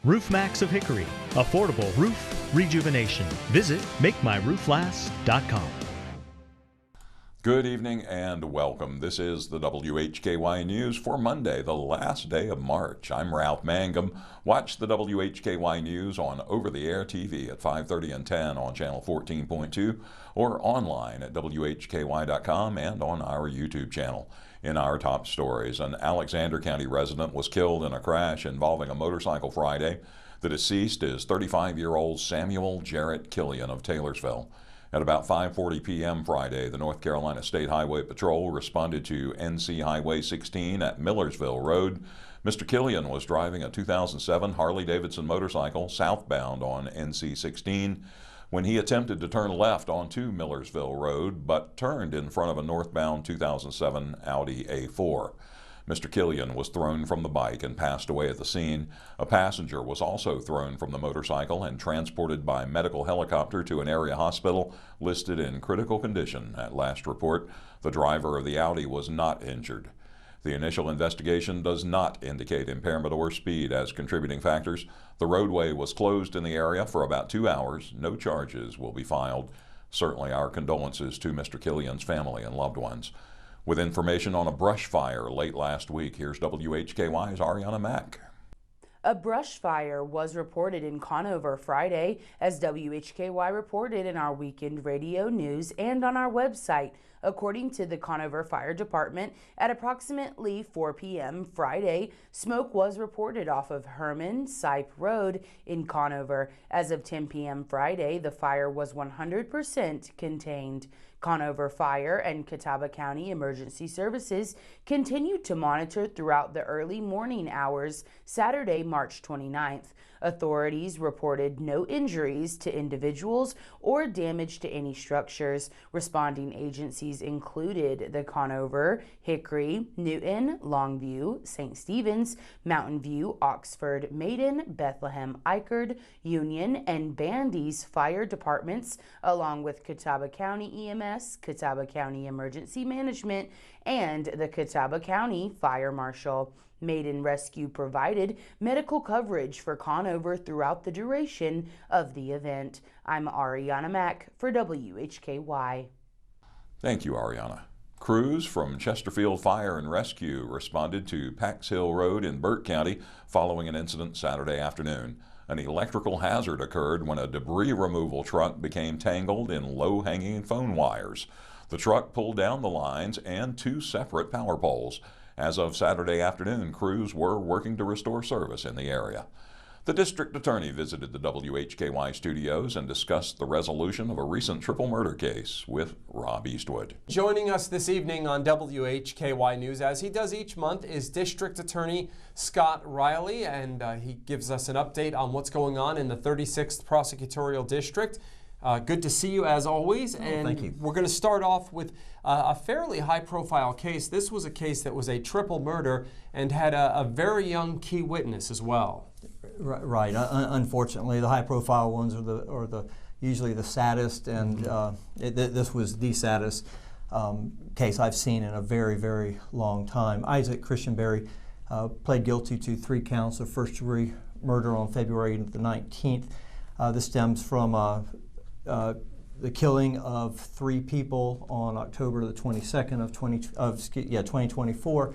Roof Max of Hickory, affordable roof rejuvenation. Visit MakeMyRoofLast.com. Good evening and welcome. This is the WHKY News for Monday, the last day of March. I'm Ralph Mangum. Watch the WHKY News on over-the-air TV at 5:30 and 10 on channel 14.2 or online at WHKY.com and on our YouTube channel. In our top stories, an Alexander County resident was killed in a crash involving a motorcycle Friday. The deceased is 35-year-old Samuel Jarrett Killian of Taylorsville. At about 5:40 p.m. Friday, the North Carolina State Highway Patrol responded to NC Highway 16 at Millersville Road. Mr. Killian was driving a 2007 Harley-Davidson motorcycle southbound on NC 16 when he attempted to turn left onto Millersville Road, but turned in front of a northbound 2007 Audi A4. Mr. Killian was thrown from the bike and passed away at the scene. A passenger was also thrown from the motorcycle and transported by medical helicopter to an area hospital listed in critical condition. At last report, the driver of the Audi was not injured. The initial investigation does not indicate impairment or speed as contributing factors. The roadway was closed in the area for about 2 hours. No charges will be filed. Certainly our condolences to Mr. Killian's family and loved ones. With information on a brush fire late last week, here's WHKY's Arianna Mack. A brush fire was reported in Conover Friday, as WHKY reported in our weekend radio news and on our website. According to the Conover Fire Department, at approximately 4 p.m. Friday, smoke was reported off of Herman Sipe Road in Conover. As of 10 p.m. Friday, the fire was 100% contained. Conover Fire and Catawba County Emergency Services continued to monitor throughout the early morning hours Saturday, March 29th. Authorities reported no injuries to individuals or damage to any structures. Responding agencies included the Conover, Hickory, Newton, Longview, St. Stephen's, Mountain View, Oxford, Maiden, Bethlehem, Eichard, Union, and Bandy's fire departments, along with Catawba County EMS, Catawba County Emergency Management, and the Catawba County Fire Marshal. Maiden Rescue provided medical coverage for Conover throughout the duration of the event. I'm Arianna Mack for WHKY. Thank you, Arianna. Crews from Chesterfield Fire and Rescue responded to Pax Hill Road in Burke County following an incident Saturday afternoon. An electrical hazard occurred when a debris removal truck became tangled in low-hanging phone wires. The truck pulled down the lines and 2 separate power poles. As of Saturday afternoon, crews were working to restore service in the area. The District Attorney visited the WHKY studios and discussed the resolution of a recent triple murder case with Rob Eastwood. Joining us this evening on WHKY News, as he does each month, is District Attorney Scott Reilly, and he gives us an update on what's going on in the 36th Prosecutorial District. Good to see you as always, and thank you. We're going to start off with a fairly high-profile case. This was a case that was a triple murder and had a very young key witness as well. Right. Unfortunately, the high-profile ones are usually the saddest, and this was the saddest case I've seen in a very, very long time. Isaac Christianberry pled guilty to 3 counts of first-degree murder on February the 19th. This stems from the killing of 3 people on October the 22nd of 2024.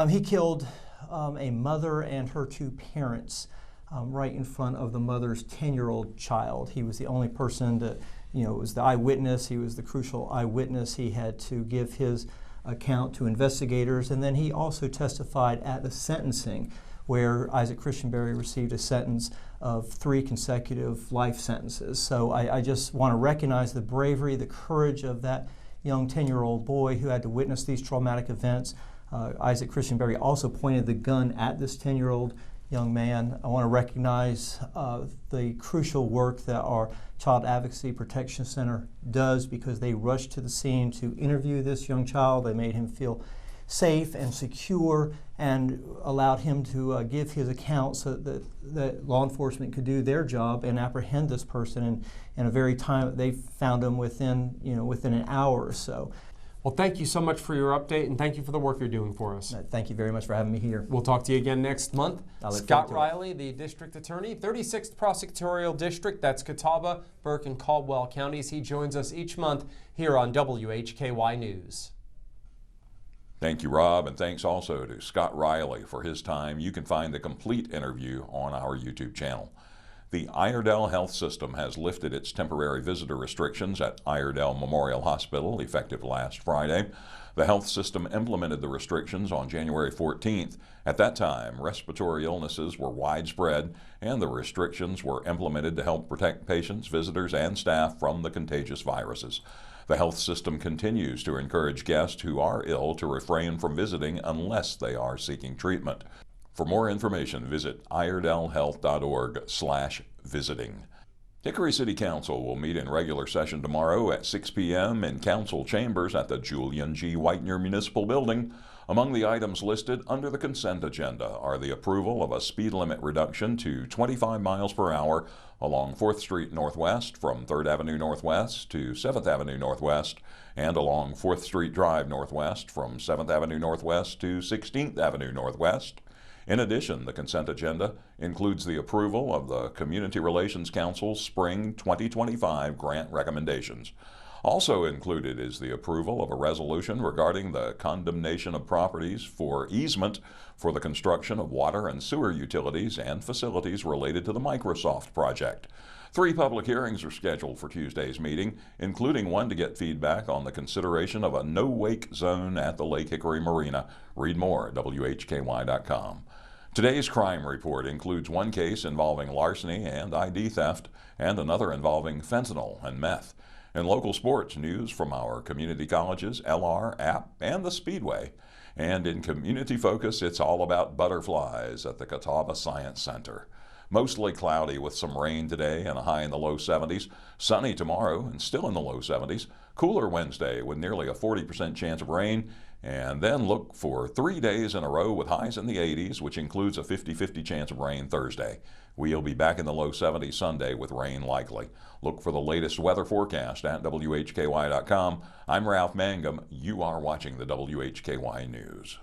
He killed a mother and her 2 parents right in front of the mother's 10-year-old child. He was the only person that, was the eyewitness. He was the crucial eyewitness. He had to give his account to investigators, and then he also testified at the sentencing, where Isaac Christianberry received a sentence of 3 consecutive life sentences. So I just want to recognize the bravery, the courage of that young 10-year-old boy who had to witness these traumatic events. Isaac Christianberry also pointed the gun at this 10-year-old young man. I want to recognize the crucial work that our Child Advocacy Protection Center does, because they rushed to the scene to interview this young child. They made him feel safe and secure and allowed him to give his account so that law enforcement could do their job and apprehend this person in a very time. They found him within an hour or so. Well, thank you so much for your update, and thank you for the work you're doing for us. Thank you very much for having me here. We'll talk to you again next month. Scott forward to it. Reilly, the District Attorney, 36th Prosecutorial District, that's Catawba, Burke, and Caldwell counties. He joins us each month here on WHKY News. Thank you, Rob, and thanks also to Scott Reilly for his time. You can find the complete interview on our YouTube channel. The Iredell Health System has lifted its temporary visitor restrictions at Iredell Memorial Hospital effective last Friday. The health system implemented the restrictions on January 14th. At that time, respiratory illnesses were widespread, and the restrictions were implemented to help protect patients, visitors, and staff from the contagious viruses. The health system continues to encourage guests who are ill to refrain from visiting unless they are seeking treatment. For more information, visit iredellhealth.org/visiting. Hickory City Council will meet in regular session tomorrow at 6 p.m. in council chambers at the Julian G. Whitener Municipal Building. Among the items listed under the consent agenda are the approval of a speed limit reduction to 25 miles per hour along 4th Street Northwest from 3rd Avenue Northwest to 7th Avenue Northwest, and along 4th Street Drive Northwest from 7th Avenue Northwest to 16th Avenue Northwest. In addition, the consent agenda includes the approval of the Community Relations Council's Spring 2025 grant recommendations. Also included is the approval of a resolution regarding the condemnation of properties for easement for the construction of water and sewer utilities and facilities related to the Microsoft project. 3 public hearings are scheduled for Tuesday's meeting, including one to get feedback on the consideration of a no-wake zone at the Lake Hickory Marina. Read more at WHKY.com. Today's crime report includes one case involving larceny and ID theft, and another involving fentanyl and meth. In local sports, news from our community colleges, LR, App, and the Speedway. And in community focus, it's all about butterflies at the Catawba Science Center. Mostly cloudy with some rain today and a high in the low 70s. Sunny tomorrow and still in the low 70s. Cooler Wednesday with nearly a 40% chance of rain. And then look for 3 days in a row with highs in the 80s, which includes a 50-50 chance of rain Thursday. We'll be back in the low 70s Sunday with rain likely. Look for the latest weather forecast at WHKY.com. I'm Ralph Mangum. You are watching the WHKY News.